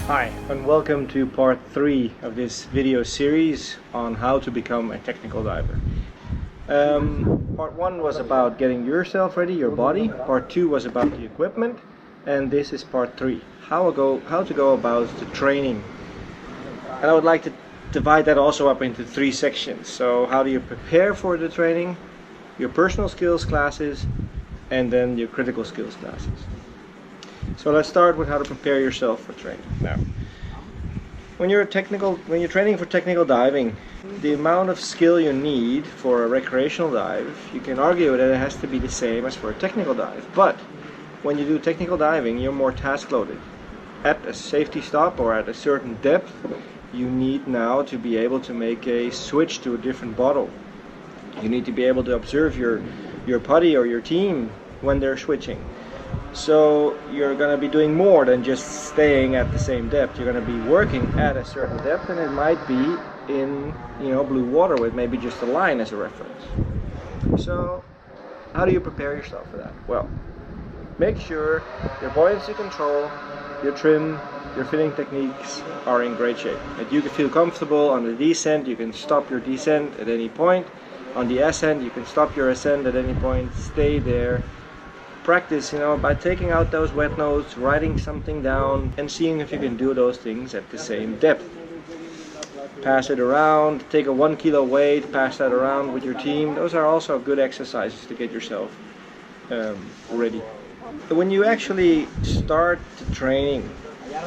Hi, and welcome to part 3 of this video series on how to become a technical diver. Part 1 was about getting yourself ready, your body. Part 2 was about the equipment. And this is part 3, how to go about the training. And I would like to divide that also up into 3 sections. So how do you prepare for the training, your personal skills classes, and then your critical skills classes. So let's start with how to prepare yourself for training. Now, when you're training for technical diving, the amount of skill you need for a recreational dive, you can argue that it has to be the same as for a technical dive. But when you do technical diving, you're more task loaded. At a safety stop or at a certain depth, you need now to be able to make a switch to a different bottle. You need to be able to observe your buddy or your team when they're switching. So you're going to be doing more than just staying at the same depth. You're going to be working at a certain depth, and it might be in blue water with maybe just a line as a reference. So how do you prepare yourself for that? Well, make sure your buoyancy control, your trim, your fitting techniques are in great shape. That you can feel comfortable on the descent. You can stop your descent at any point. On the ascent, you can stop your ascent at any point. Stay there. Practice, by taking out those wet notes, writing something down, and seeing if you can do those things at the same depth. Pass it around, take a 1 kilo weight, pass that around with your team. Those are also good exercises to get yourself ready. When you actually start the training,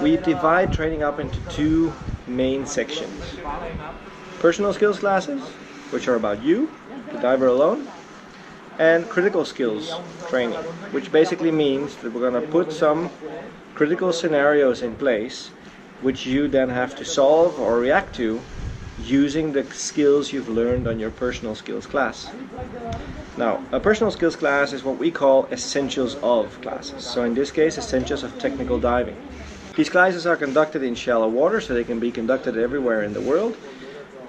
we divide training up into 2 main sections. Personal skills classes, which are about you, the diver alone, and critical skills training, which basically means that we're going to put some critical scenarios in place which you then have to solve or react to using the skills you've learned on your personal skills class. Now, a personal skills class is what we call essentials of classes. So in this case, essentials of technical diving. These classes are conducted in shallow water, so they can be conducted everywhere in the world,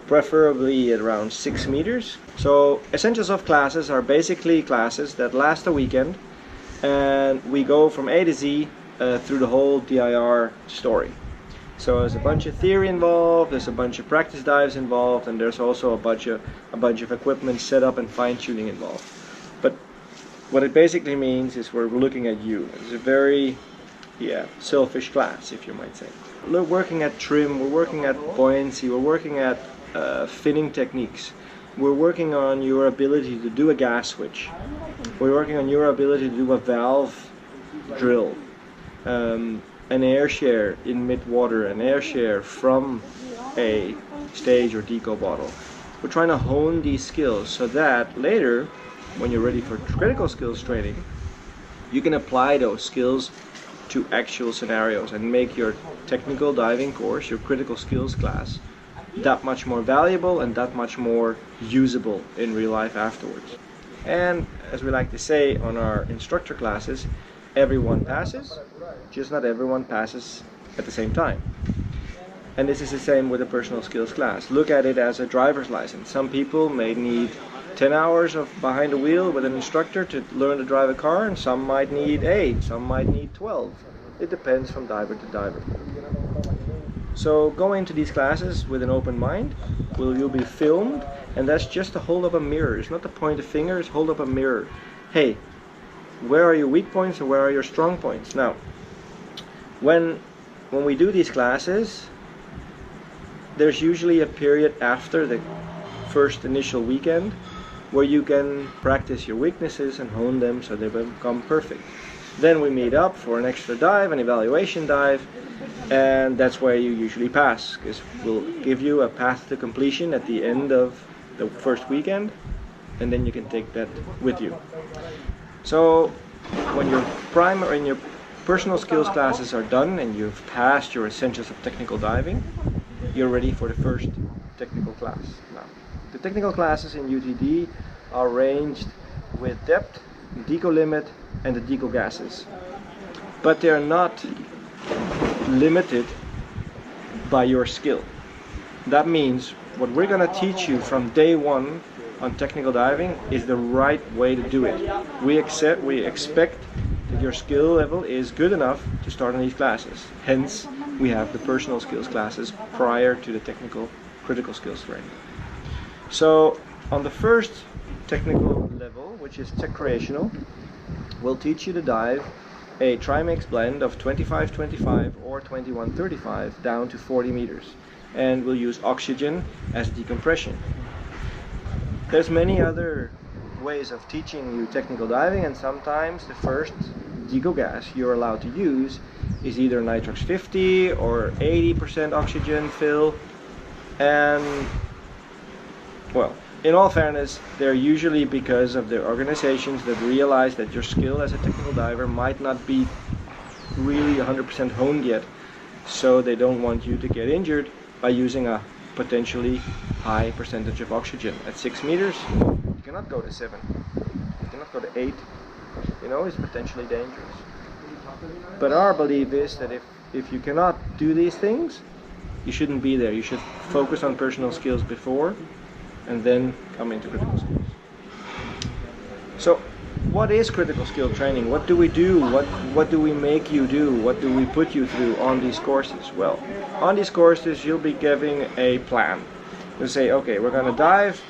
preferably at around 6 meters. So essentials of classes are basically classes that last a weekend, and we go from A to Z through the whole DIR story. So there's a bunch of theory involved, there's a bunch of practice dives involved, and there's also a bunch of equipment setup and fine-tuning involved. But what it basically means is we're looking at you. It's a very selfish class, if you might say. We're working at trim, we're working at buoyancy, we're working at finning techniques. We're working on your ability to do a gas switch. We're working on your ability to do a valve drill, an air share in mid-water, an air share from a stage or deco bottle. We're trying to hone these skills so that later, when you're ready for critical skills training, you can apply those skills to actual scenarios and make your technical diving course, your critical skills class, that much more valuable and that much more usable in real life afterwards. And as we like to say on our instructor classes, everyone passes, just not everyone passes at the same time. And this is the same with a personal skills class. Look at it as a driver's license. Some people may need 10 hours of behind the wheel with an instructor to learn to drive a car, and some might need 8, some might need 12. It depends from diver to diver. So go into these classes with an open mind. You'll be filmed, and that's just to hold up a mirror. It's not to point a finger, it's hold up a mirror. Hey, where are your weak points and where are your strong points? Now, when we do these classes, there's usually a period after the first initial weekend where you can practice your weaknesses and hone them so they become perfect. Then we meet up for an extra dive, an evaluation dive, and that's where you usually pass, because we'll give you a path to completion at the end of the first weekend, and then you can take that with you. So when your personal skills classes are done and you've passed your essentials of technical diving, you're ready for the first technical class. Now, the technical classes in UTD are ranged with depth, deco limit, and the deco gases, but they are not limited by your skill. That means what we're going to teach you from day one on technical diving is the right way to do it. We expect that your skill level is good enough to start on these classes. Hence we have the personal skills classes prior to the technical critical skills training. So on the first technical level, which is recreational, we'll teach you to dive a trimix blend of 25-25 or 21-35 down to 40 meters, and we'll use oxygen as decompression. There's many other ways of teaching you technical diving, and sometimes the first deco gas you're allowed to use is either nitrox 50 or 80% oxygen fill. And well, in all fairness, they're usually because of the organizations that realize that your skill as a technical diver might not be really 100% honed yet, so they don't want you to get injured by using a potentially high percentage of oxygen. At 6 meters, you cannot go to 7, you cannot go to 8, you know, it's potentially dangerous. But our belief is that if you cannot do these things, you shouldn't be there. You should focus on personal skills before and then come into critical skills. So what is critical skill training? What do we do? What do we make you do? What do we put you through on these courses? Well, on these courses you'll be given a plan. You'll say, okay, we're going to dive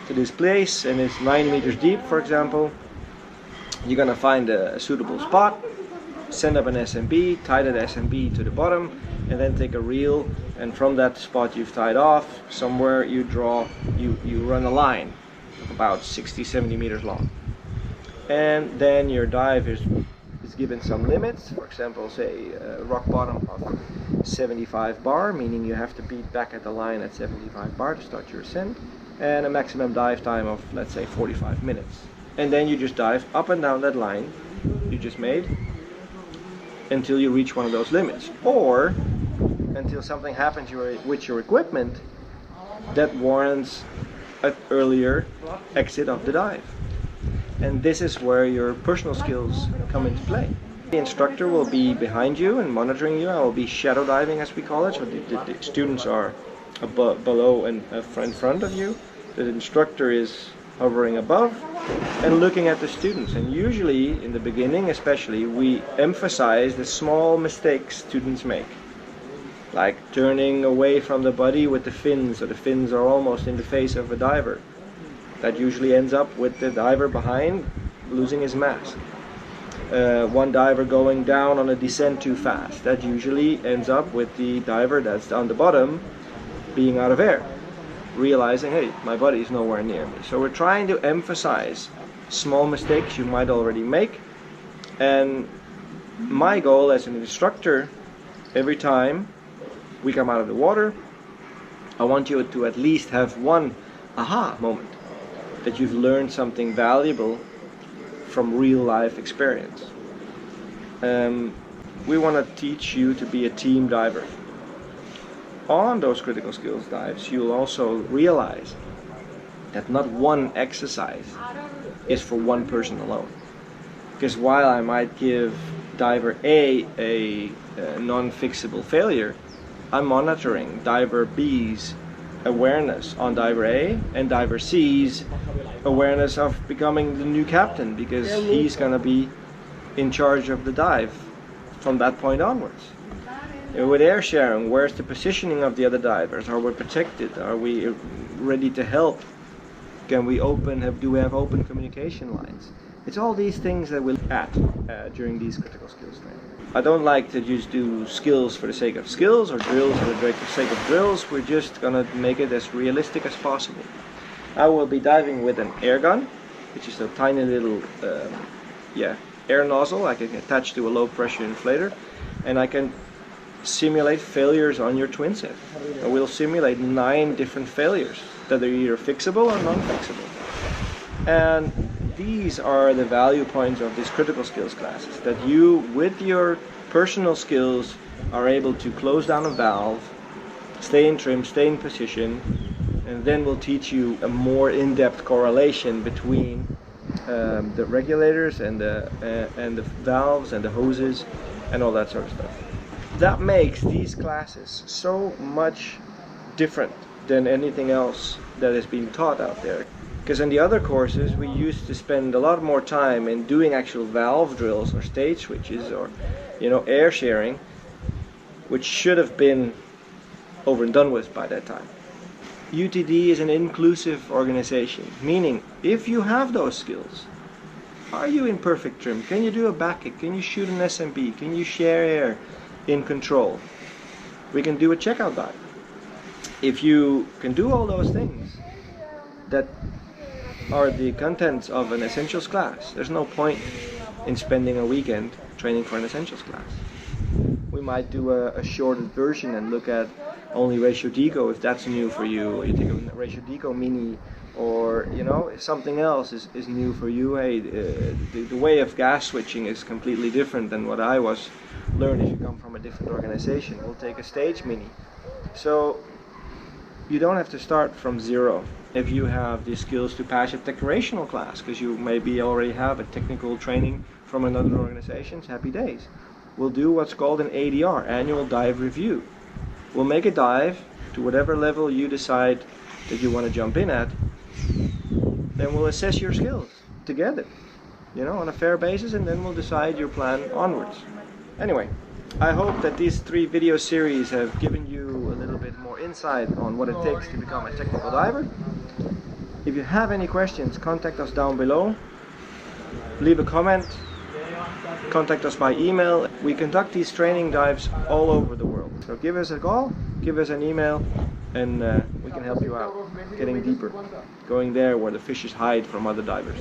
to this place and it's 9 meters deep, for example. You're going to find a suitable spot, send up an SMB, tie that SMB to the bottom, and then take a reel, and from that spot you've tied off somewhere, you run a line about 60-70 meters long, and then your dive is given some limits. For example, say rock bottom of 75 bar, meaning you have to beat back at the line at 75 bar to start your ascent, and a maximum dive time of, let's say, 45 minutes. And then you just dive up and down that line you just made until you reach one of those limits, or until something happens with your equipment that warrants an earlier exit of the dive. And this is where your personal skills come into play. The instructor will be behind you and monitoring you. I will be shadow diving, as we call it, so the students are below and in front of you. The instructor is hovering above and looking at the students, and usually in the beginning especially we emphasize the small mistakes students make, like turning away from the buddy with the fins, so the fins are almost in the face of a diver. That usually ends up with the diver behind losing his mask. One diver going down on a descent too fast, that usually ends up with the diver that's on the bottom being out of air, realizing, hey, my buddy is nowhere near me. So we're trying to emphasize small mistakes you might already make, and my goal as an instructor, every time we come out of the water, I want you to at least have one aha moment, that you've learned something valuable from real life experience. We want to teach you to be a team diver. On those critical skills dives, you'll also realize that not one exercise is for one person alone. Because while I might give diver a non-fixable failure, I'm monitoring diver B's awareness on diver A and diver C's awareness of becoming the new captain, because he's going to be in charge of the dive from that point onwards. With air sharing, where's the positioning of the other divers? Are we protected? Are we ready to help? Can we do we have open communication lines? It's all these things that we'll add during these critical skills training. I don't like to just do skills for the sake of skills or drills for the sake of drills. We're just gonna make it as realistic as possible. I will be diving with an air gun, which is a tiny little air nozzle I can attach to a low pressure inflator, and I can simulate failures on your twin set. And we'll simulate 9 different failures that are either fixable or non-fixable. And these are the value points of these critical skills classes, that you, with your personal skills, are able to close down a valve, stay in trim, stay in position, and then we'll teach you a more in-depth correlation between the regulators and the valves and the hoses and all that sort of stuff. That makes these classes so much different than anything else that is being taught out there. Because in the other courses we used to spend a lot more time in doing actual valve drills or stage switches or air sharing, which should have been over and done with by that time. UTD is an inclusive organization, meaning if you have those skills, are you in perfect trim? Can you do a back kick? Can you shoot an SMB? Can you share air in control? We can do a checkout dive. If you can do all those things that are the contents of an essentials class, there's no point in spending a weekend training for an essentials class. We might do a shortened version and look at only ratio deco if that's new for you. You take a ratio deco mini, or if something else is new for you. Hey, the way of gas switching is completely different than what I was learned if you come from a different organization. We'll take a stage mini. So you don't have to start from zero if you have the skills to pass a decorational class, because you maybe already have a technical training from another organization. Happy days. We'll do what's called an ADR, annual dive review. We'll make a dive to whatever level you decide that you want to jump in at. Then we'll assess your skills together, on a fair basis, and then we'll decide your plan onwards. Anyway, I hope that these 3 video series have given you a little bit more insight on what it takes to become a technical diver. If you have any questions, contact us down below. Leave a comment. Contact us by email. We conduct these training dives all over the world. So give us a call, give us an email, and we can help you out getting deeper, going there where the fishes hide from other divers.